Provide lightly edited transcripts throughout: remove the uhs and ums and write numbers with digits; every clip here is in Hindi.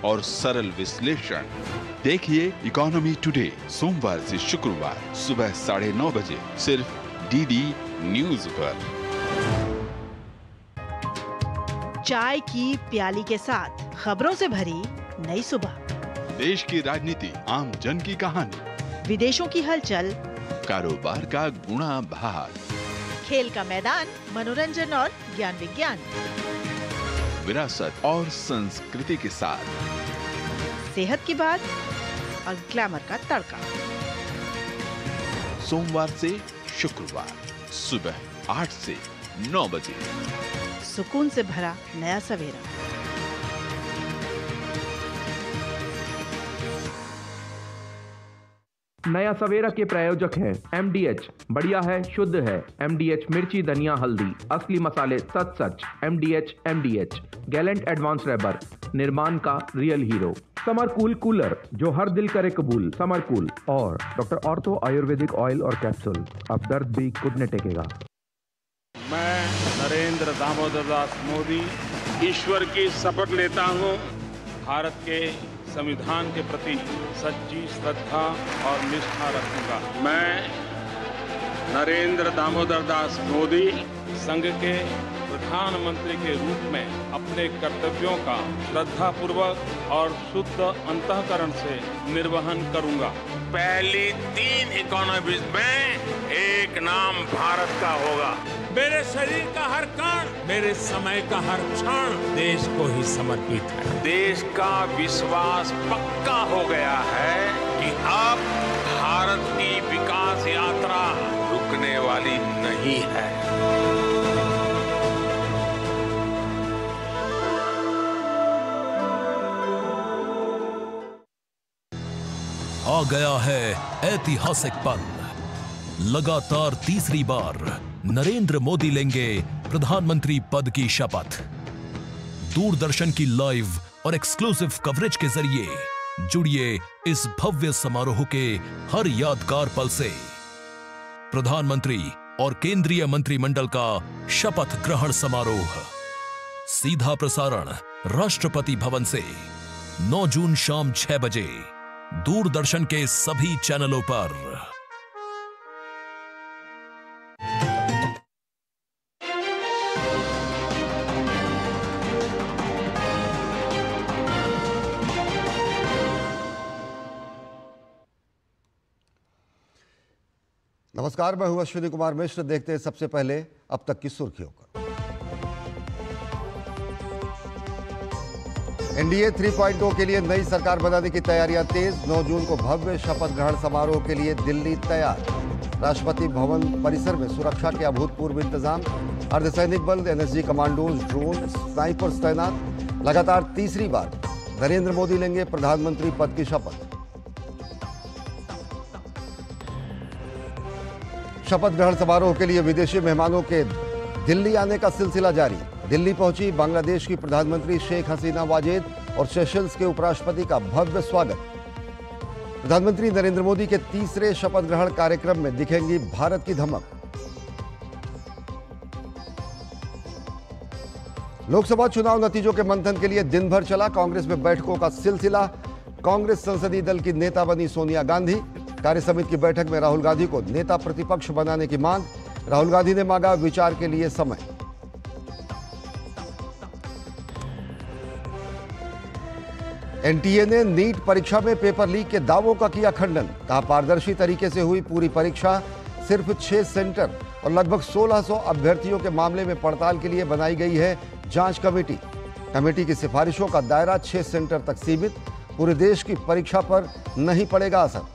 और सरल विश्लेषण। देखिए इकोनॉमी टुडे सोमवार से शुक्रवार सुबह 9:30 बजे सिर्फ डीडी न्यूज पर। चाय की प्याली के साथ खबरों से भरी नई सुबह। देश की राजनीति, आम जन की कहानी, विदेशों की हलचल, कारोबार का गुणा भाग, खेल का मैदान, मनोरंजन और ज्ञान विज्ञान, विरासत और संस्कृति के साथ सेहत की बात और ग्लैमर का तड़का। सोमवार से शुक्रवार सुबह 8 से 9 बजे। सुकून से भरा नया सवेरा। नया सवेरा के प्रायोजक हैं MDH, बढ़िया है, शुद्ध है। MDH मिर्ची, धनिया, हल्दी, असली मसाले, सच। MDH गैलेंट एडवांस रबर, निर्माण का real hero. Summer cool cooler, जो हर दिल करे कबूल। समर कूल और डॉक्टर ऑर्थो आयुर्वेदिक ऑयल और कैप्सूल, अब दर्द भी घुटने टेकेगा। मैं नरेंद्र दामोदर दास मोदी ईश्वर की शपथ लेता हूँ, भारत के संविधान के प्रति सच्ची श्रद्धा और निष्ठा रखूंगा। मैं नरेंद्र दामोदर दास मोदी संघ के प्रधानमंत्री के रूप में अपने कर्तव्यों का श्रद्धापूर्वक और शुद्ध अंतःकरण से निर्वहन करूंगा। पहली 3 इकोनॉमीज में एक नाम भारत का होगा। मेरे शरीर का हर कण, मेरे समय का हर क्षण देश को ही समर्पित है। देश का विश्वास पक्का हो गया है कि अब भारत की विकास यात्रा रुकने वाली नहीं है। आ गया है ऐतिहासिक पल। लगातार तीसरी बार नरेंद्र मोदी लेंगे प्रधानमंत्री पद की शपथ। दूरदर्शन की लाइव और एक्सक्लूसिव कवरेज के जरिए जुड़िए इस भव्य समारोह के हर यादगार पल से। प्रधानमंत्री और केंद्रीय मंत्रिमंडल का शपथ ग्रहण समारोह, सीधा प्रसारण राष्ट्रपति भवन से 9 जून शाम 6 बजे दूरदर्शन के सभी चैनलों पर। नमस्कार, मैं हूं अश्विनी कुमार मिश्र। देखते हैं सबसे पहले अब तक की सुर्खियों का। एनडीए 3.0 के लिए नई सरकार बनाने की तैयारियां तेज। 9 जून को भव्य शपथ ग्रहण समारोह के लिए दिल्ली तैयार। राष्ट्रपति भवन परिसर में सुरक्षा के अभूतपूर्व इंतजाम। अर्धसैनिक बल, एनएसजी कमांडोज, ड्रोन, स्नाइपर्स तैनात। लगातार तीसरी बार नरेंद्र मोदी लेंगे प्रधानमंत्री पद की शपथ। शपथ ग्रहण समारोह के लिए विदेशी मेहमानों के दिल्ली आने का सिलसिला जारी। दिल्ली पहुंची बांग्लादेश की प्रधानमंत्री शेख हसीना वाजेद और सेशल्स के उपराष्ट्रपति का भव्य स्वागत। प्रधानमंत्री नरेंद्र मोदी के तीसरे शपथ ग्रहण कार्यक्रम में दिखेंगी भारत की धमक। लोकसभा चुनाव नतीजों के मंथन के लिए दिन भर चला कांग्रेस में बैठकों का सिलसिला। कांग्रेस संसदीय दल की नेता बनी सोनिया गांधी। कार्य समिति की बैठक में राहुल गांधी को नेता प्रतिपक्ष बनाने की मांग। राहुल गांधी ने मांगा विचार के लिए समय। एनटीए ने नीट परीक्षा में पेपर लीक के दावों का किया खंडन। कहा, पारदर्शी तरीके से हुई पूरी परीक्षा। सिर्फ 6 सेंटर और लगभग 1600 अभ्यर्थियों के मामले में पड़ताल के लिए बनाई गई है जांच कमेटी। कमेटी की सिफारिशों का दायरा 6 सेंटर तक सीमित। पूरे देश की परीक्षा पर नहीं पड़ेगा असर।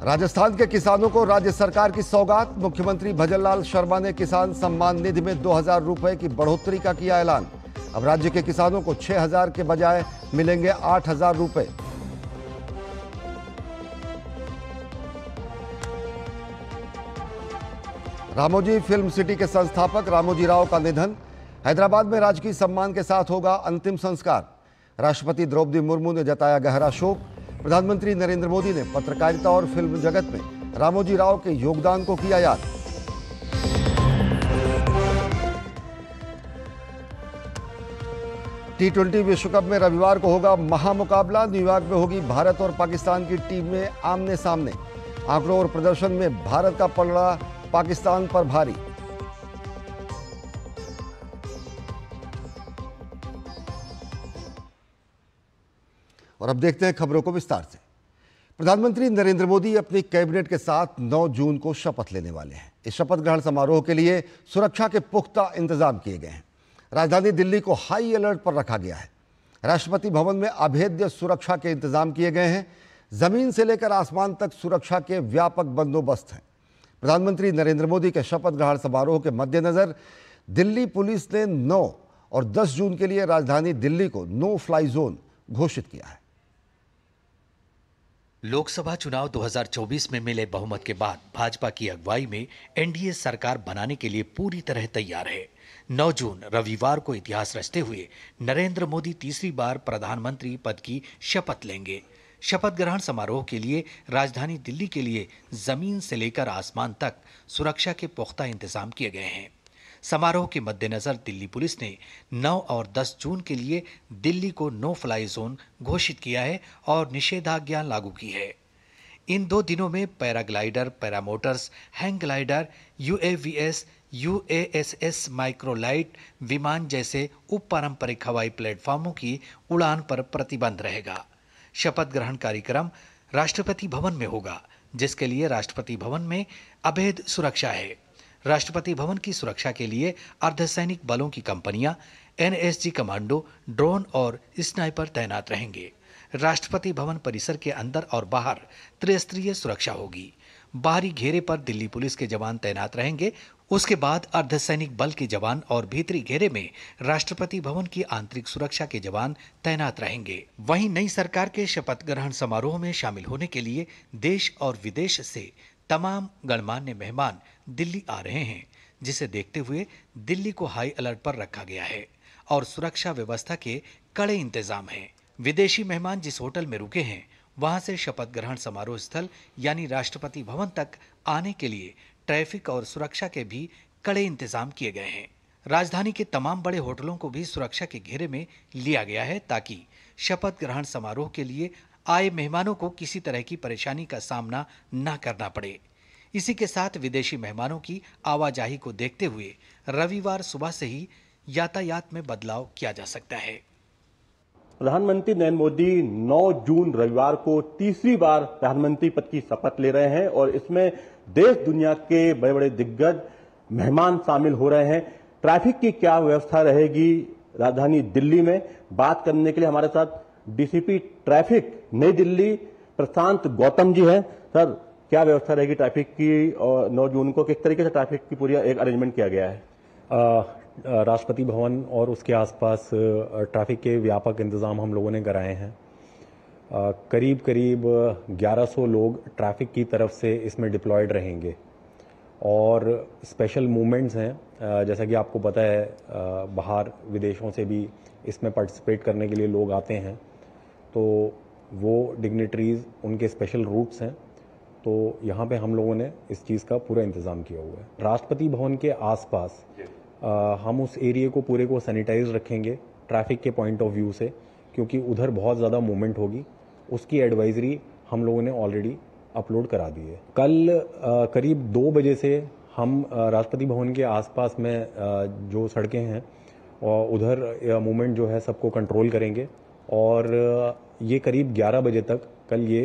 राजस्थान के किसानों को राज्य सरकार की सौगात। मुख्यमंत्री भजनलाल शर्मा ने किसान सम्मान निधि में 2000 रुपए की बढ़ोतरी का किया ऐलान। अब राज्य के किसानों को 6000 के बजाय मिलेंगे 8000 रुपए। रामोजी फिल्म सिटी के संस्थापक रामोजी राव का निधन। हैदराबाद में राजकीय सम्मान के साथ होगा अंतिम संस्कार। राष्ट्रपति द्रौपदी मुर्मू ने जताया गहरा शोक। प्रधानमंत्री नरेंद्र मोदी ने पत्रकारिता और फिल्म जगत में रामोजी राव के योगदान को किया याद। T20 विश्व कप में रविवार को होगा महामुकाबला। न्यूयॉर्क में होगी भारत और पाकिस्तान की टीमें आमने सामने। आंकड़ों और प्रदर्शन में भारत का पलड़ा पाकिस्तान पर भारी। और अब देखते हैं खबरों को विस्तार से। प्रधानमंत्री नरेंद्र मोदी अपनी कैबिनेट के साथ 9 जून को शपथ लेने वाले हैं। इस शपथ ग्रहण समारोह के लिए सुरक्षा के पुख्ता इंतजाम किए गए हैं। राजधानी दिल्ली को हाई अलर्ट पर रखा गया है। राष्ट्रपति भवन में अभेद्य सुरक्षा के इंतजाम किए गए हैं। जमीन से लेकर आसमान तक सुरक्षा के व्यापक बंदोबस्त हैं। प्रधानमंत्री नरेंद्र मोदी के शपथ ग्रहण समारोह के मद्देनजर दिल्ली पुलिस ने 9 और 10 जून के लिए राजधानी दिल्ली को नो फ्लाई जोन घोषित किया है। लोकसभा चुनाव 2024 में मिले बहुमत के बाद भाजपा की अगुवाई में एनडीए सरकार बनाने के लिए पूरी तरह तैयार है। 9 जून रविवार को इतिहास रचते हुए नरेंद्र मोदी तीसरी बार प्रधानमंत्री पद की शपथ लेंगे। शपथ ग्रहण समारोह के लिए राजधानी दिल्ली के लिए जमीन से लेकर आसमान तक सुरक्षा के पुख्ता इंतजाम किए गए हैं। समारोह के मद्देनजर दिल्ली पुलिस ने 9 और 10 जून के लिए दिल्ली को नो फ्लाई जोन घोषित किया है और निषेधाज्ञा लागू की है। इन 2 दिनों में paraglider, paramotors, hang glider, UAVs, USS microlight विमान जैसे उपपारंपरिक हवाई प्लेटफॉर्मों की उड़ान पर प्रतिबंध रहेगा। शपथ ग्रहण कार्यक्रम राष्ट्रपति भवन में होगा, जिसके लिए राष्ट्रपति भवन में अभेद सुरक्षा है। राष्ट्रपति भवन की सुरक्षा के लिए अर्धसैनिक बलों की कंपनियां, एनएसजी कमांडो, ड्रोन और स्नाइपर तैनात रहेंगे। राष्ट्रपति भवन परिसर के अंदर और बाहर त्रिस्तरीय सुरक्षा होगी। बाहरी घेरे पर दिल्ली पुलिस के जवान तैनात रहेंगे। उसके बाद अर्धसैनिक बल के जवान और भीतरी घेरे में राष्ट्रपति भवन की आंतरिक सुरक्षा के जवान तैनात रहेंगे। वहीं नई सरकार के शपथ ग्रहण समारोह में शामिल होने के लिए देश और विदेश से तमाम गणमान्य मेहमान दिल्ली आ रहे हैं, जिसे देखते हुए दिल्ली को हाई अलर्ट पर रखा गया है और सुरक्षा व्यवस्था के कड़े इंतजाम हैं। विदेशी मेहमान जिस होटल में रुके हैं, वहां से शपथ ग्रहण समारोह स्थल यानी राष्ट्रपति भवन तक आने के लिए ट्रैफिक और सुरक्षा के भी कड़े इंतजाम किए गए हैं। राजधानी के तमाम बड़े होटलों को भी सुरक्षा के घेरे में लिया गया है, ताकि शपथ ग्रहण समारोह के लिए आए मेहमानों को किसी तरह की परेशानी का सामना न करना पड़े। इसी के साथ विदेशी मेहमानों की आवाजाही को देखते हुए रविवार सुबह से ही यातायात में बदलाव किया जा सकता है। प्रधानमंत्री नरेंद्र मोदी 9 जून रविवार को तीसरी बार प्रधानमंत्री पद की शपथ ले रहे हैं और इसमें देश दुनिया के बड़े बड़े दिग्गज मेहमान शामिल हो रहे हैं। ट्रैफिक की क्या व्यवस्था रहेगी राजधानी दिल्ली में, बात करने के लिए हमारे साथ डीसीपी ट्रैफिक नई दिल्ली प्रशांत गौतम जी हैं। सर, क्या व्यवस्था रहेगी ट्रैफिक की और 9 जून को किस तरीके से ट्रैफिक की पूरी एक अरेंजमेंट किया गया है? राष्ट्रपति भवन और उसके आसपास ट्रैफिक के व्यापक इंतजाम हम लोगों ने कराए हैं। करीब 1100 लोग ट्रैफिक की तरफ से इसमें डिप्लॉयड रहेंगे और स्पेशल मूवमेंट्स हैं। जैसा कि आपको पता है, बाहर विदेशों से भी इसमें पार्टिसिपेट करने के लिए लोग आते हैं, तो वो डिग्निटरीज उनके स्पेशल रूट्स हैं, तो यहाँ पे हम लोगों ने इस चीज़ का पूरा इंतज़ाम किया हुआ है। राष्ट्रपति भवन के आसपास हम उस एरिया को पूरे को सैनिटाइज रखेंगे ट्रैफिक के पॉइंट ऑफ व्यू से, क्योंकि उधर बहुत ज़्यादा मूवमेंट होगी। उसकी एडवाइजरी हम लोगों ने ऑलरेडी अपलोड करा दी है। कल करीब 2 बजे से हम राष्ट्रपति भवन के आसपास में जो सड़कें हैं और उधर मूवमेंट जो है सबको कंट्रोल करेंगे और ये करीब 11 बजे तक कल ये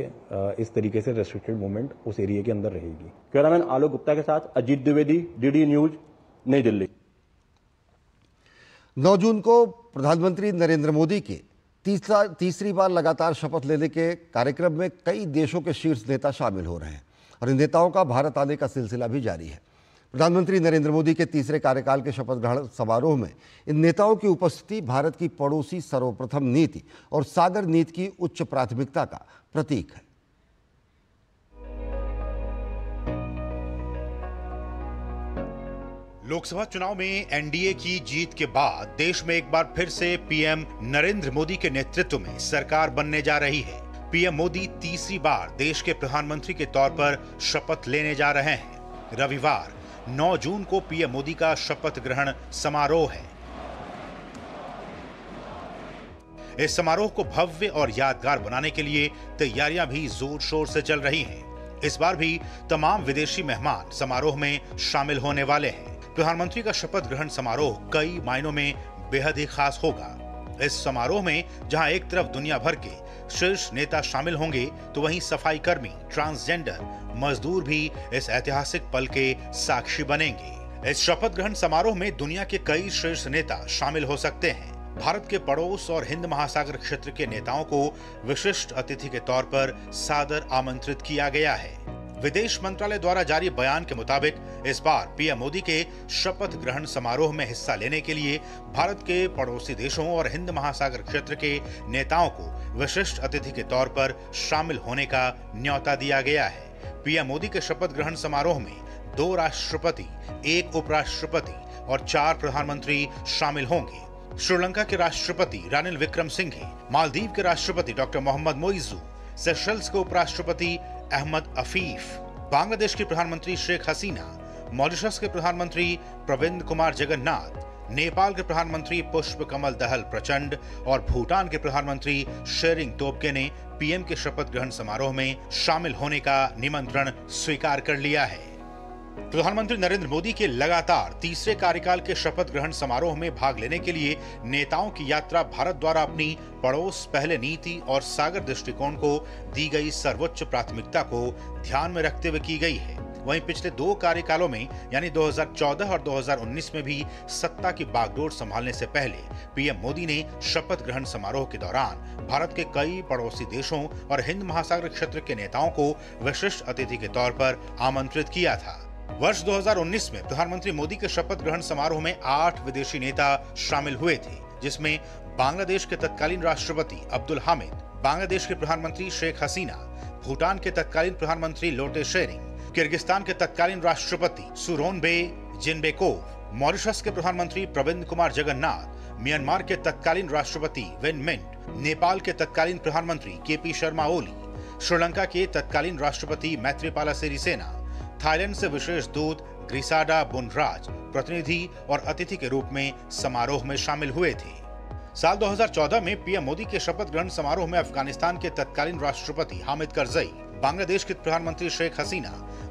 इस तरीके से रेस्ट्रिक्टेड मूवमेंट उस एरिया के अंदर रहेगी। कैमरामैन आलोक गुप्ता के साथ अजीत द्विवेदी, डीडी न्यूज, नई दिल्ली। 9 जून को प्रधानमंत्री नरेंद्र मोदी के तीसरी बार लगातार शपथ लेने के कार्यक्रम में कई देशों के शीर्ष नेता शामिल हो रहे हैं और इन नेताओं का भारत आने का सिलसिला भी जारी है। प्रधानमंत्री नरेंद्र मोदी के तीसरे कार्यकाल के शपथ ग्रहण समारोह में इन नेताओं की उपस्थिति भारत की पड़ोसी सर्वप्रथम नीति और सागर नीति की उच्च प्राथमिकता का प्रतीक है। लोकसभा चुनाव में एनडीए की जीत के बाद देश में एक बार फिर से पीएम नरेंद्र मोदी के नेतृत्व में सरकार बनने जा रही है। पीएम मोदी तीसरी बार देश के प्रधानमंत्री के तौर पर शपथ लेने जा रहे हैं। रविवार 9 जून को पीएम मोदी का शपथ ग्रहण समारोह है। इस समारोह को भव्य और यादगार बनाने के लिए तैयारियां भी जोर शोर से चल रही हैं। इस बार भी तमाम विदेशी मेहमान समारोह में शामिल होने वाले हैं। प्रधानमंत्री का शपथ ग्रहण समारोह कई मायनों में बेहद ही खास होगा। इस समारोह में जहां एक तरफ दुनिया भर के शीर्ष नेता शामिल होंगे, तो वहीं सफाई कर्मी, ट्रांसजेंडर, मजदूर भी इस ऐतिहासिक पल के साक्षी बनेंगे। इस शपथ ग्रहण समारोह में दुनिया के कई शीर्ष नेता शामिल हो सकते हैं। भारत के पड़ोस और हिंद महासागर क्षेत्र के नेताओं को विशिष्ट अतिथि के तौर पर सादर आमंत्रित किया गया है। विदेश मंत्रालय द्वारा जारी बयान के मुताबिक इस बार पीएम मोदी के शपथ ग्रहण समारोह में हिस्सा लेने के लिए भारत के पड़ोसी देशों और हिंद महासागर क्षेत्र के नेताओं को विशिष्ट अतिथि के तौर पर शामिल होने का न्योता दिया गया है। पीएम मोदी के शपथ ग्रहण समारोह में 2 राष्ट्रपति, 1 उपराष्ट्रपति और 4 प्रधानमंत्री शामिल होंगे। श्रीलंका के राष्ट्रपति रानिल विक्रमसिंघे, मालदीव के राष्ट्रपति डॉक्टर मोहम्मद मोइजू, सेशल्स के उपराष्ट्रपति अहमद अफीफ, बांग्लादेश की प्रधानमंत्री शेख हसीना, मॉरिशस के प्रधानमंत्री प्रविंद कुमार जगन्नाथ, नेपाल के प्रधानमंत्री पुष्प कमल दहल प्रचंड और भूटान के प्रधानमंत्री शेरिंग तोब्गे ने पीएम के शपथ ग्रहण समारोह में शामिल होने का निमंत्रण स्वीकार कर लिया है। प्रधानमंत्री नरेंद्र मोदी के लगातार तीसरे कार्यकाल के शपथ ग्रहण समारोह में भाग लेने के लिए नेताओं की यात्रा भारत द्वारा अपनी पड़ोस पहले नीति और सागर दृष्टिकोण को दी गई सर्वोच्च प्राथमिकता को ध्यान में रखते हुए की गई है। वहीं पिछले 2 कार्यकालों में यानी 2014 और 2019 में भी सत्ता की बागडोर संभालने से पहले पीएम मोदी ने शपथ ग्रहण समारोह के दौरान भारत के कई पड़ोसी देशों और हिंद महासागर क्षेत्र के नेताओं को विशिष्ट अतिथि के तौर पर आमंत्रित किया था। वर्ष 2019 में प्रधानमंत्री मोदी के शपथ ग्रहण समारोह में 8 विदेशी नेता शामिल हुए थे, जिसमें बांग्लादेश के तत्कालीन राष्ट्रपति अब्दुल हामिद, बांग्लादेश के प्रधानमंत्री शेख हसीना, भूटान के तत्कालीन प्रधानमंत्री लोटे शेरिंग, किर्गिस्तान के तत्कालीन राष्ट्रपति सूरोनबे जिनबेकोव, मॉरिशस के प्रधानमंत्री प्रविंद कुमार जगन्नाथ, म्यांमार के तत्कालीन राष्ट्रपति विन मिंट, नेपाल के तत्कालीन प्रधानमंत्री केपी शर्मा ओली, श्रीलंका के तत्कालीन राष्ट्रपति मैत्रीपाला सिरिसेना, थाईलैंड से विशेष दूत ग्रिसाडा बुनराज प्रतिनिधि और अतिथि के रूप में समारोह में शामिल हुए थे। साल 2014 में पीएम मोदी के शपथ ग्रहण समारोह में अफगानिस्तान के तत्कालीन राष्ट्रपति हामिद करजई, बांग्लादेश के प्रधानमंत्री शेख हसीना,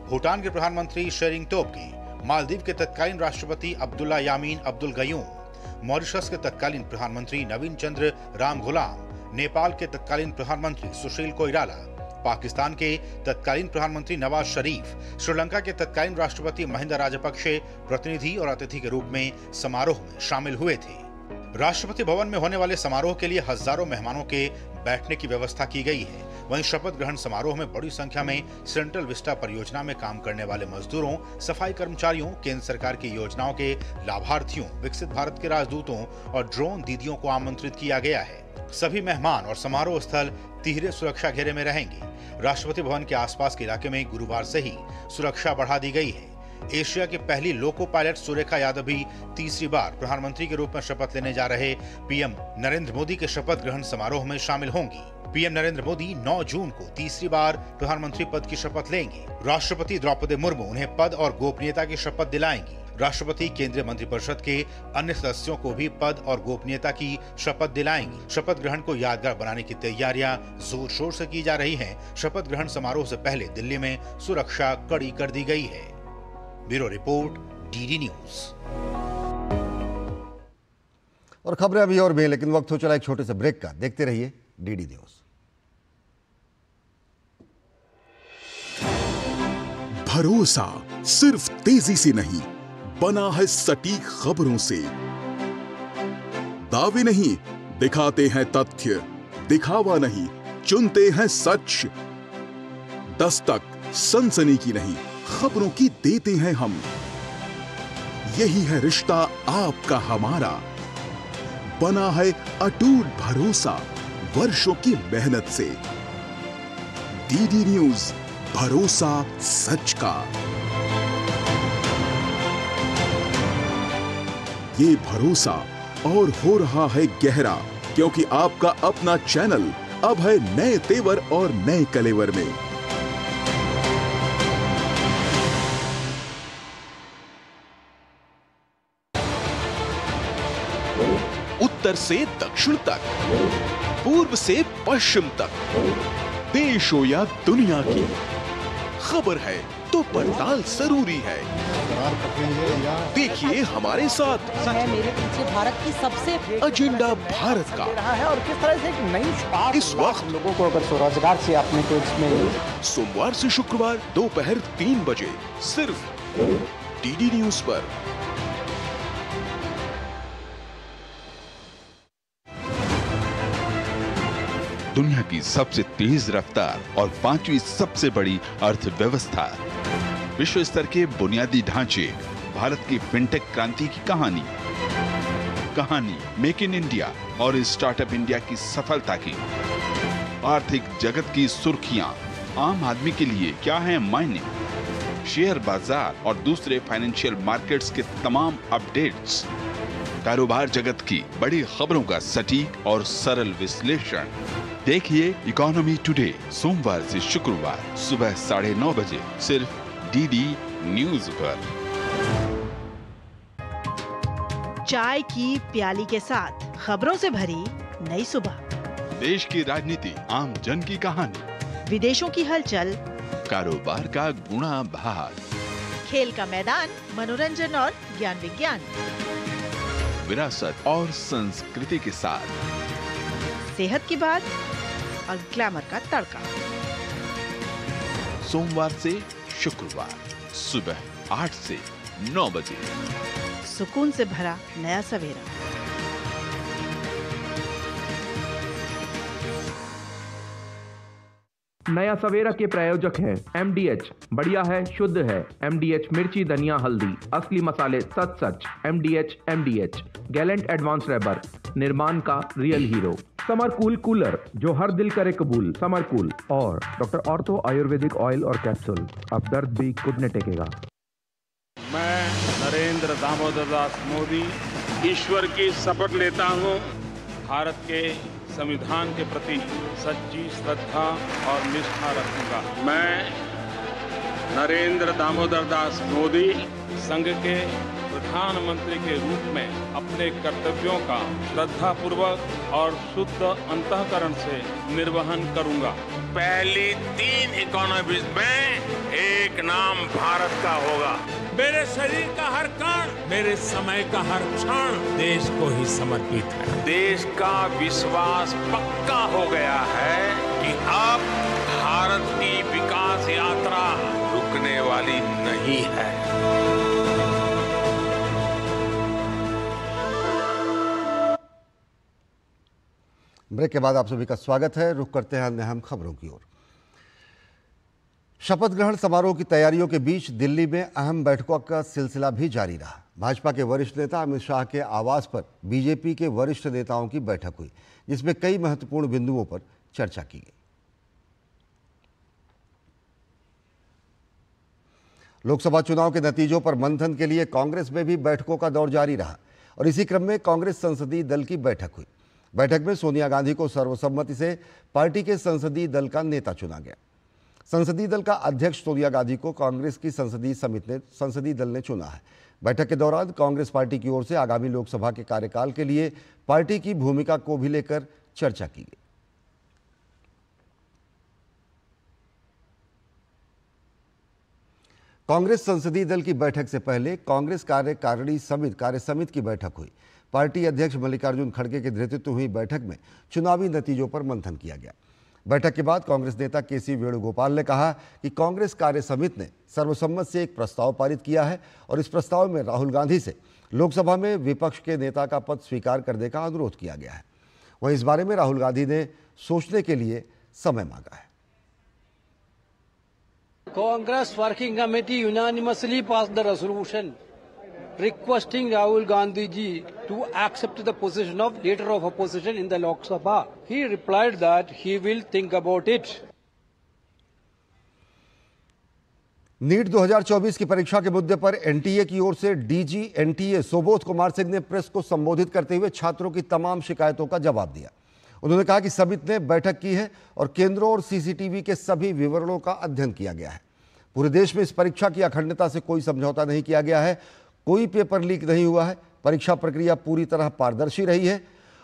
भूटान के प्रधानमंत्री शेरिंग तोब्गे, मालदीव के तत्कालीन राष्ट्रपति अब्दुल्ला यामीन अब्दुल गयूम, मॉरिशस के तत्कालीन प्रधानमंत्री नवीन चंद्र राम गुलाम, नेपाल के तत्कालीन प्रधानमंत्री सुशील कोइराला, पाकिस्तान के तत्कालीन प्रधानमंत्री नवाज शरीफ, श्रीलंका के तत्कालीन राष्ट्रपति महिंदा राजपक्षे प्रतिनिधि और अतिथि के रूप में समारोह में शामिल हुए थे। राष्ट्रपति भवन में होने वाले समारोह के लिए हजारों मेहमानों के बैठने की व्यवस्था की गई है। वहीं शपथ ग्रहण समारोह में बड़ी संख्या में सेंट्रल विस्टा परियोजना में काम करने वाले मजदूरों, सफाई कर्मचारियों, केंद्र सरकार की योजनाओं के लाभार्थियों, विकसित भारत के राजदूतों और ड्रोन दीदियों को आमंत्रित किया गया है। सभी मेहमान और समारोह स्थल तिहरे सुरक्षा घेरे में रहेंगे। राष्ट्रपति भवन के आसपास के इलाके में गुरुवार से ही सुरक्षा बढ़ा दी गई है। एशिया की पहली लोको पायलट सुरेखा यादव भी तीसरी बार प्रधानमंत्री के रूप में शपथ लेने जा रहे पीएम नरेंद्र मोदी के शपथ ग्रहण समारोह में शामिल होंगी। पीएम नरेंद्र मोदी 9 जून को तीसरी बार प्रधानमंत्री पद की शपथ लेंगे। राष्ट्रपति द्रौपदी मुर्मू उन्हें पद और गोपनीयता की शपथ दिलाएंगी। राष्ट्रपति केंद्रीय मंत्रिपरिषद के अन्य सदस्यों को भी पद और गोपनीयता की शपथ दिलाएंगी। शपथ ग्रहण को यादगार बनाने की तैयारियां जोर शोर से की जा रही हैं। शपथ ग्रहण समारोह से पहले दिल्ली में सुरक्षा कड़ी कर दी गई है। Bureau report, DD news. और खबरें अभी और भी, लेकिन वक्त हो चला एक छोटे से ब्रेक का। देखते रहिए डीडी न्यूज। भरोसा सिर्फ तेजी से नहीं, बना है सटीक खबरों से। दावे नहीं, दिखाते हैं तथ्य, दिखावा नहीं, चुनते हैं सच। दस्तक सनसनी की नहीं, खबरों की देते हैं हम। यही है रिश्ता आपका हमारा, बना है अटूट भरोसा वर्षों की मेहनत से। डीडी न्यूज, भरोसा सच का। ये भरोसा और हो रहा है गहरा, क्योंकि आपका अपना चैनल अब है नए तेवर और नए कलेवर में। उत्तर से दक्षिण तक, पूर्व से पश्चिम तक, देश हो या दुनिया की खबर है तो पड़ताल जरूरी है। देखिए हमारे साथ मेरे पीछे भारत की सबसे एजेंडा भारत का है और किस तरह से एक नई शुरुआत इस वक्त लोगों को अगर स्वरोजगार से अपने को इसमें सोमवार से शुक्रवार दोपहर 3 बजे सिर्फ डीडी न्यूज पर। दुनिया की सबसे तेज रफ्तार और 5वीं सबसे बड़ी अर्थव्यवस्था, विश्व स्तर के बुनियादी ढांचे, भारत की फिनटेक क्रांति की कहानी मेक इन इंडिया और स्टार्टअप इंडिया की सफलता की, आर्थिक जगत की सुर्खियां, आम आदमी के लिए क्या है मायने, शेयर बाजार और दूसरे फाइनेंशियल मार्केट्स के तमाम अपडेट्स, कारोबार जगत की बड़ी खबरों का सटीक और सरल विश्लेषण। देखिए इकोनॉमी टुडे सोमवार से शुक्रवार सुबह 9:30 बजे सिर्फ डीडी न्यूज पर। चाय की प्याली के साथ खबरों से भरी नई सुबह, देश की राजनीति, आम जन की कहानी, विदेशों की हलचल, कारोबार का गुणा भाग, खेल का मैदान, मनोरंजन और ज्ञान विज्ञान, विरासत और संस्कृति के साथ सेहत की बात और ग्लैमर का तड़का। सोमवार से शुक्रवार सुबह 8 से 9 बजे सुकून से भरा नया सवेरा। नया सवेरा के प्रायोजक हैं MDH, बढ़िया है, शुद्ध है। MDH मिर्ची, धनिया, हल्दी, असली मसाले, सच। MDH गैलेंट एडवांस रबर, निर्माण का रियल हीरो। समरकूल कूलर, जो हर दिल करे कबूल। समरकूल और डॉक्टर ऑर्थो आयुर्वेदिक ऑयल और कैप्सूल, अब दर्द भी खुद ने टेकेगा। मैं नरेंद्र दामोदर दास मोदी ईश्वर की शपथ लेता हूं, भारत के संविधान के प्रति सच्ची श्रद्धा और निष्ठा रखूंगा। मैं नरेंद्र दामोदर दास मोदी संघ के प्रधानमंत्री के रूप में अपने कर्तव्यों का श्रद्धापूर्वक और शुद्ध अंतःकरण से निर्वहन करूंगा। पहली 3 इकोनॉमीज में एक नाम भारत का होगा। मेरे शरीर का हर कण, मेरे समय का हर क्षण देश को ही समर्पित है। देश का विश्वास पक्का हो गया है कि अब भारत की विकास यात्रा रुकने वाली नहीं है। ब्रेक के बाद आप सभी का स्वागत है। रुक करते हैं अन्य अहम खबरों की ओर। शपथ ग्रहण समारोह की तैयारियों के बीच दिल्ली में अहम बैठकों का सिलसिला भी जारी रहा। भाजपा के वरिष्ठ नेता अमित शाह के आवास पर बीजेपी के वरिष्ठ नेताओं की बैठक हुई, जिसमें कई महत्वपूर्ण बिंदुओं पर चर्चा की गई। लोकसभा चुनाव के नतीजों पर मंथन के लिए कांग्रेस में भी बैठकों का दौर जारी रहा और इसी क्रम में कांग्रेस संसदीय दल की बैठक हुई। बैठक में सोनिया गांधी को सर्वसम्मति से पार्टी के संसदीय दल का नेता चुना गया। संसदीय दल का अध्यक्ष सोनिया गांधी को कांग्रेस की संसदीय दल ने चुना है। बैठक के दौरान कांग्रेस पार्टी की ओर से आगामी लोकसभा के कार्यकाल के लिए पार्टी की भूमिका को भी लेकर चर्चा की गई। कांग्रेस संसदीय दल की बैठक से पहले कांग्रेस कार्य समिति की बैठक हुई। पार्टी अध्यक्ष मल्लिकार्जुन खड़गे के नेतृत्व हुई बैठक में चुनावी नतीजों पर मंथन किया गया। बैठक के बाद कांग्रेस नेता केसी वेणुगोपाल ने कहा कि कांग्रेस कार्य समिति ने सर्वसम्मत से एक प्रस्ताव पारित किया है और इस प्रस्ताव में राहुल गांधी से लोकसभा में विपक्ष के नेता का पद स्वीकार करने का अनुरोध किया गया है। वहीं इस बारे में राहुल गांधी ने सोचने के लिए समय मांगा है। Congress Working Committee unanimously passed the resolution requesting Rahul Gandhi ji to accept the position of Leader of Opposition in the Lok Sabha. He replied that he will think about it. NEET 2024 की परीक्षा के मुद्दे पर एनटीए की ओर से डीजी एनटीए सुबोध कुमार सिंह ने प्रेस को संबोधित करते हुए छात्रों की तमाम शिकायतों का जवाब दिया। उन्होंने कहा कि समिति ने बैठक की है और केंद्रों और सीसीटीवी के सभी विवरणों का अध्ययन किया गया है। पूरे देश में इस परीक्षा की अखंडता से कोई समझौता नहीं किया गया है, कोई पेपर लीक नहीं हुआ है, परीक्षा प्रक्रिया पूरी तरह पारदर्शी रही है।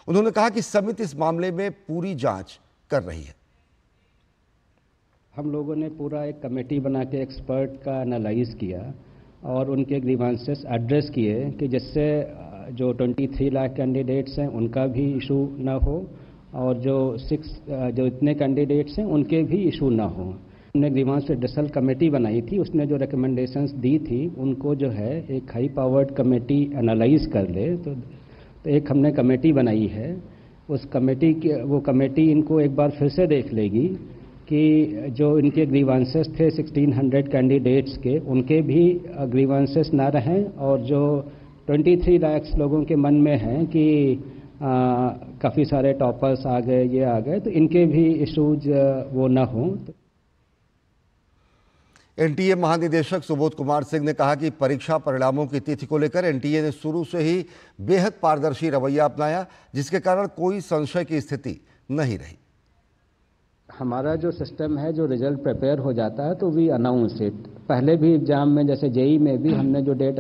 उन्होंने कहा कि समिति इस मामले में पूरी जांच कर रही है। हम लोगों ने पूरा एक कमेटी बना के एक्सपर्ट का एनालाइज किया और उनके ग्रीवांसेस एड्रेस किए कि जिससे जो 23 लाख कैंडिडेट्स हैं उनका भी इशू ना हो और जो इतने कैंडिडेट्स हैं उनके भी इशू ना हो। हमने ग्रीवांस एड्रेसल कमेटी बनाई थी, उसने जो रिकमेंडेशंस दी थी उनको जो है एक हाई पावर्ड कमेटी एनालाइज कर ले। तो एक हमने कमेटी बनाई है, उस कमेटी की वो कमेटी इनको एक बार फिर से देख लेगी कि जो इनके ग्रीवांसेस थे 1600 कैंडिडेट्स के, उनके भी ग्रीवांसेस ना रहें और जो 23 लाख लोगों के मन में हैं कि काफ़ी सारे टॉपर्स आ गए, ये आ गए, तो इनके भी इशूज वो ना हों। एनटीए महानिदेशक सुबोध कुमार सिंह ने कहा कि परीक्षा परिणामों की तिथि को लेकर एनटीए ने शुरू से ही बेहद पारदर्शी रवैया अपनाया, जिसके कारण कोई संशय की स्थिति नहीं रही। हमारा जो सिस्टम है, जो रिजल्ट प्रिपेयर हो जाता है तो वी अनाउंस इट। पहले भी एग्जाम में जैसे जेई में भी हमने जो डेट,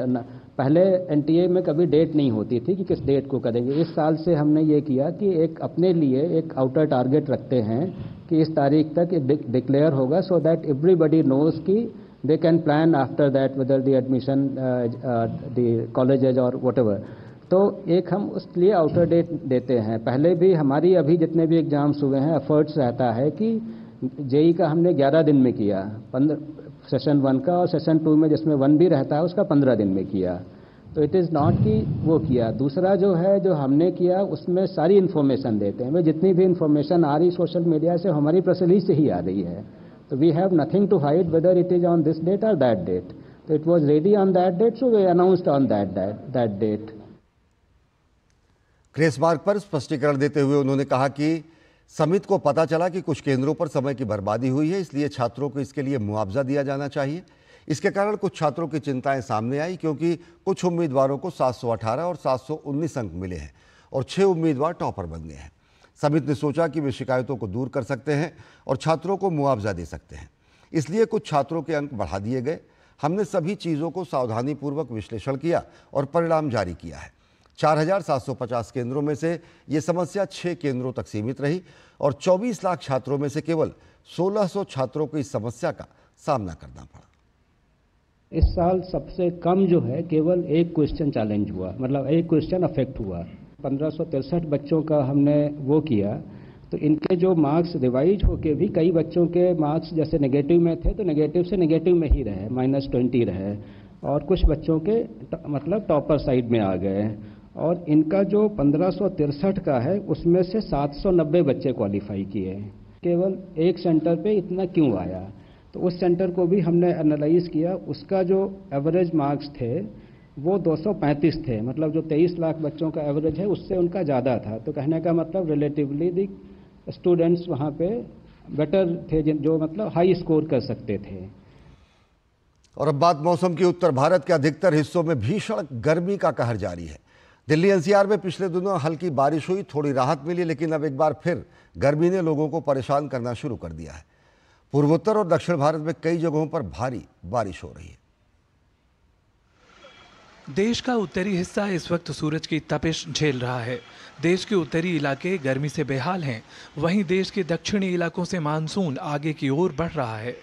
पहले एनटीए में कभी डेट नहीं होती थी कि किस डेट को करेंगे। इस साल से हमने ये किया कि एक अपने लिए एक आउटर टारगेट रखते हैं कि इस तारीख तक डिक्लेयर होगा, सो दैट एवरीबडी नोज कि they can plan after that whether the admission the colleges और व्हाटएवर। तो एक हम उसके लिए आउटर डेट देते हैं। पहले भी हमारी अभी जितने भी एग्जाम्स हुए हैं, एफर्ट्स रहता है कि जेई का हमने 11 दिन में किया, सेशन 1 का, और सेशन 2 में जिसमें 1 भी रहता है उसका 15 दिन में किया। तो इट इज़ नॉट कि वो किया। दूसरा जो है, जो हमने किया उसमें सारी इन्फॉर्मेशन देते हैं। वे जितनी भी इन्फॉर्मेशन आ रही सोशल मीडिया से, हमारी प्रेस रिलीज से ही आ रही है। तो we have nothing to hide whether it is on this date और दैट डेट। तो it was ready on that date, so we announced on that date. Grace mark पर स्पष्टीकरण देते हुए उन्होंने कहा कि समिति को पता चला कि कुछ केंद्रों पर समय की बर्बादी हुई है, इसलिए छात्रों को इसके लिए मुआवजा दिया जाना चाहिए। इसके कारण कुछ छात्रों की चिंताएं सामने आई, क्योंकि कुछ उम्मीदवारों को 718 और 719 अंक मिले हैं और 6 उम्मीदवार टॉपर बन गए हैं। समिति ने सोचा कि वे शिकायतों को दूर कर सकते हैं और छात्रों को मुआवजा दे सकते हैं, इसलिए कुछ छात्रों के अंक बढ़ा दिए गए। हमने सभी चीज़ों को सावधानीपूर्वक विश्लेषण किया और परिणाम जारी किया है। 4750 केंद्रों में से ये समस्या 6 केंद्रों तक सीमित रही और 24 लाख छात्रों में से केवल 1600 छात्रों को इस समस्या का सामना करना पड़ा। इस साल सबसे कम जो है केवल एक क्वेश्चन चैलेंज हुआ, मतलब एक क्वेश्चन अफेक्ट हुआ। 1563 बच्चों का हमने वो किया, तो इनके जो मार्क्स रिवाइज होके भी कई बच्चों के मार्क्स जैसे नेगेटिव में थे तो नेगेटिव से नेगेटिव में ही रहे, -20 रहे, और कुछ बच्चों के मतलब टॉपर साइड में आ गए। और इनका जो 1563 का है उसमें से 790 बच्चे क्वालिफाई किए। केवल एक सेंटर पे इतना क्यों आया? तो उस सेंटर को भी हमने एनालाइज किया। उसका जो एवरेज मार्क्स थे वो 235 थे, मतलब जो 23 लाख बच्चों का एवरेज है उससे उनका ज़्यादा था। तो कहने का मतलब रिलेटिवली दी स्टूडेंट्स वहाँ पे बेटर थे, जो मतलब हाई स्कोर कर सकते थे। और अब बात मौसम की। उत्तर भारत के अधिकतर हिस्सों में भीषण गर्मी का कहर जारी है। दिल्ली एनसीआर में पिछले दिनों हल्की बारिश हुई, थोड़ी राहत मिली, लेकिन अब एक बार फिर गर्मी ने लोगों को परेशान करना शुरू कर दिया है। पूर्वोत्तर और दक्षिण भारत में कई जगहों पर भारी बारिश हो रही है। देश का उत्तरी हिस्सा इस वक्त सूरज की तपिश झेल रहा है। देश के उत्तरी इलाके गर्मी से बेहाल हैं, वहीं देश के दक्षिणी इलाकों से मानसून आगे की ओर बढ़ रहा है।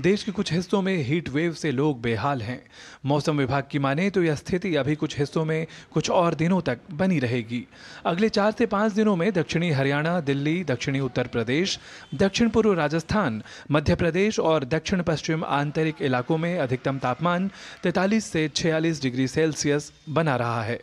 देश के कुछ हिस्सों में हीट वेव से लोग बेहाल हैं। मौसम विभाग की माने तो यह स्थिति अभी कुछ हिस्सों में कुछ और दिनों तक बनी रहेगी। अगले 4 से 5 दिनों में दक्षिणी हरियाणा, दिल्ली, दक्षिणी उत्तर प्रदेश, दक्षिण पूर्व राजस्थान, मध्य प्रदेश और दक्षिण पश्चिम आंतरिक इलाकों में अधिकतम तापमान 43 से 46 डिग्री सेल्सियस बना रहा है।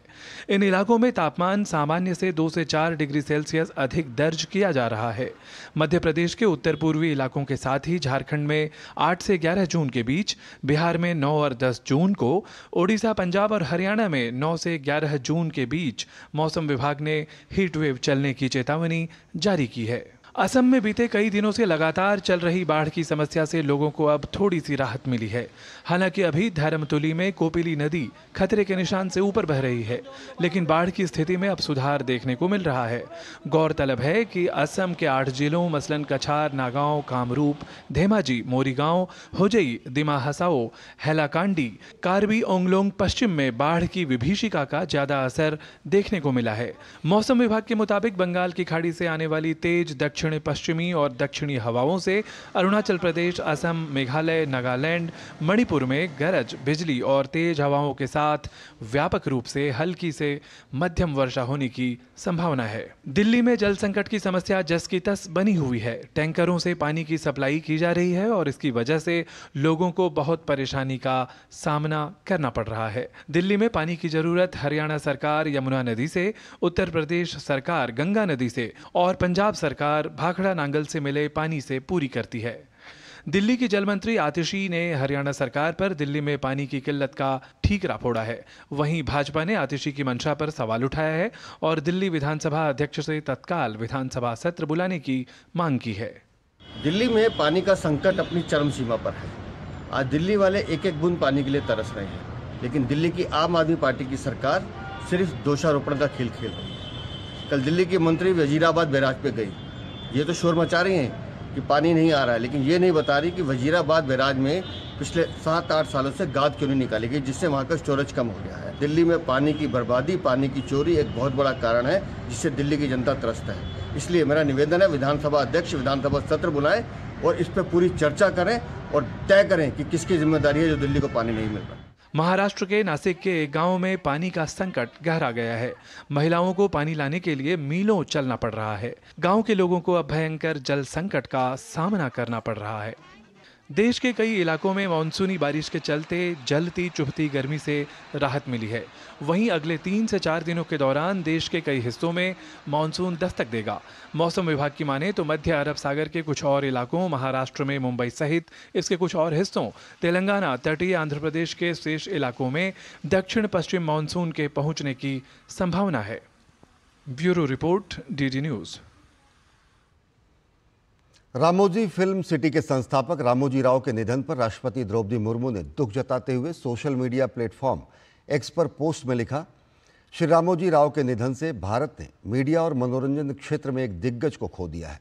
इन इलाकों में तापमान सामान्य से 2 से 4 डिग्री सेल्सियस अधिक दर्ज किया जा रहा है। मध्य प्रदेश के उत्तर पूर्वी इलाकों के साथ ही झारखंड में 8 से 11 जून के बीच, बिहार में 9 और 10 जून को, ओडिशा, पंजाब और हरियाणा में 9 से 11 जून के बीच मौसम विभाग ने हीट वेव चलने की चेतावनी जारी की है। असम में बीते कई दिनों से लगातार चल रही बाढ़ की समस्या से लोगों को अब थोड़ी सी राहत मिली है। हालांकि अभी धर्मतुली में कोपिली नदी खतरे के निशान से ऊपर बह रही है, लेकिन बाढ़ की स्थिति में अब सुधार देखने को मिल रहा है। गौरतलब है कि असम के 8 जिलों मसलन कछार, नागांव, कामरूप, धेमाजी, मोरीगांव, होजई, दिमा हसाओ, हैलाकांडी, कार्बी ओंगलोंग पश्चिम में बाढ़ की विभीषिका का ज्यादा असर देखने को मिला है। मौसम विभाग के मुताबिक बंगाल की खाड़ी से आने वाली तेज दक्षिण पश्चिमी और दक्षिणी हवाओं से अरुणाचल प्रदेश, असम, मेघालय, नागालैंड, मणिपुर में गरज, बिजली और तेज हवाओं के साथ व्यापक रूप से हल्की से मध्यम वर्षा होने की संभावना है। दिल्ली में जल संकट की समस्या जस की तस बनी हुई है। टैंकरों से पानी की सप्लाई की जा रही है और इसकी वजह से लोगों को बहुत परेशानी का सामना करना पड़ रहा है। दिल्ली में पानी की जरूरत हरियाणा सरकार यमुना नदी से, उत्तर प्रदेश सरकार गंगा नदी से और पंजाब सरकार भाखड़ा नांगल से मिले पानी से पूरी करती है। दिल्ली की जल मंत्री आतिशी ने हरियाणा सरकार पर दिल्ली में पानी की किल्लत का ठीकरा फोड़ा है। वहीं भाजपा ने आतिशी की मंशा पर सवाल उठाया है और दिल्ली विधानसभा अध्यक्ष से तत्काल विधानसभा सत्र बुलाने की मांग की है। दिल्ली में पानी का संकट अपनी चरम सीमा पर है। आज दिल्ली वाले एक एक बूंद पानी के लिए तरस रहे हैं, लेकिन दिल्ली की आम आदमी पार्टी की सरकार सिर्फ दोषारोपण का खेल खेल रही है। कल दिल्ली की मंत्री वजीराबाद बैराज पे गई। ये तो शोर मचा रही हैं कि पानी नहीं आ रहा है, लेकिन ये नहीं बता रही कि वजीराबाद बैराज में पिछले 7-8 सालों से गाद क्यों नहीं निकाली गई, जिससे वहाँ का स्टोरेज कम हो गया है। दिल्ली में पानी की बर्बादी, पानी की चोरी एक बहुत बड़ा कारण है जिससे दिल्ली की जनता त्रस्त है। इसलिए मेरा निवेदन है विधानसभा अध्यक्ष विधानसभा सत्र बुलाएं और इस पर पूरी चर्चा करें और तय करें कि किसकी जिम्मेदारी है जो दिल्ली को पानी नहीं मिल रहा। महाराष्ट्र के नासिक के एक गांव में पानी का संकट गहरा गया है। महिलाओं को पानी लाने के लिए मीलों चलना पड़ रहा है। गांव के लोगों को अब भयंकर जल संकट का सामना करना पड़ रहा है। देश के कई इलाकों में मानसूनी बारिश के चलते जलती चुभती गर्मी से राहत मिली है। वहीं अगले 3 से 4 दिनों के दौरान देश के कई हिस्सों में मानसून दस्तक देगा। मौसम विभाग की माने तो मध्य अरब सागर के कुछ और इलाकों, महाराष्ट्र में मुंबई सहित इसके कुछ और हिस्सों, तेलंगाना, तटीय आंध्र प्रदेश के शेष इलाकों में दक्षिण पश्चिम मानसून के पहुंचने की संभावना है। Bureau report, DD news. Ramoji film city के संस्थापक रामोजी राव के निधन पर राष्ट्रपति द्रौपदी मुर्मू ने दुख जताते हुए सोशल मीडिया प्लेटफॉर्म एक्स पर पोस्ट में लिखा, श्री रामोजी राव के निधन से भारत ने मीडिया और मनोरंजन क्षेत्र में एक दिग्गज को खो दिया है।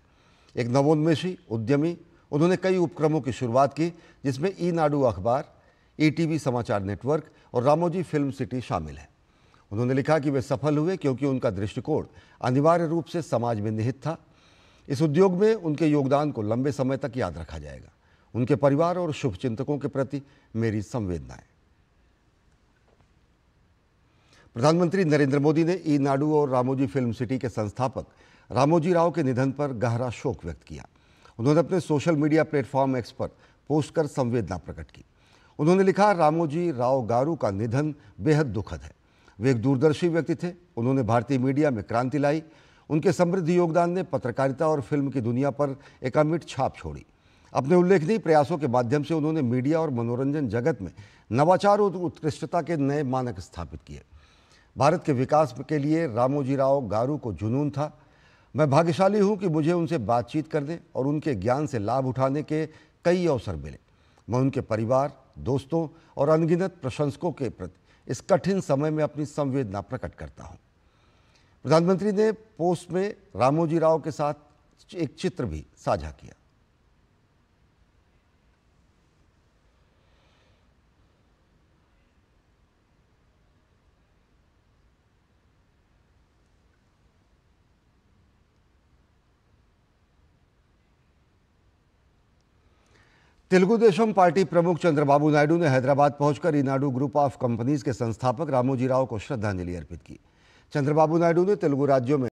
एक नवोन्मेषी उद्यमी, उन्होंने कई उपक्रमों की शुरुआत की जिसमें ईनाडू अखबार, ईटीवी समाचार नेटवर्क और रामोजी फिल्म सिटी शामिल है। उन्होंने लिखा कि वे सफल हुए क्योंकि उनका दृष्टिकोण अनिवार्य रूप से समाज में निहित था। इस उद्योग में उनके योगदान को लंबे समय तक याद रखा जाएगा। उनके परिवार और शुभचिंतकों के प्रति मेरी संवेदनाएं। प्रधानमंत्री नरेंद्र मोदी ने ईनाडू और रामोजी फिल्म सिटी के संस्थापक रामोजी राव के निधन पर गहरा शोक व्यक्त किया। उन्होंने अपने सोशल मीडिया प्लेटफॉर्म एक्स पर पोस्ट कर संवेदना प्रकट की। उन्होंने लिखा, रामोजी राव गारू का निधन बेहद दुखद है। वे एक दूरदर्शी व्यक्ति थे। उन्होंने भारतीय मीडिया में क्रांति लाई। उनके समृद्ध योगदान ने पत्रकारिता और फिल्म की दुनिया पर एक अमिट छाप छोड़ी। अपने उल्लेखनीय प्रयासों के माध्यम से उन्होंने मीडिया और मनोरंजन जगत में नवाचार और उत्कृष्टता के नए मानक स्थापित किए। भारत के विकास के लिए रामोजी राव गारू को जुनून था। मैं भाग्यशाली हूं कि मुझे उनसे बातचीत करने और उनके ज्ञान से लाभ उठाने के कई अवसर मिले। मैं उनके परिवार, दोस्तों और अनगिनत प्रशंसकों के प्रति इस कठिन समय में अपनी संवेदना प्रकट करता हूं। प्रधानमंत्री ने पोस्ट में रामोजी राव के साथ एक चित्र भी साझा किया। तेलुगु देशम पार्टी प्रमुख चंद्रबाबू नायडू ने हैदराबाद पहुंचकर ईनाडू ग्रुप ऑफ कंपनीज के संस्थापक रामोजी राव को श्रद्धांजलि अर्पित की। चंद्रबाबू नायडू ने तेलुगु राज्यों में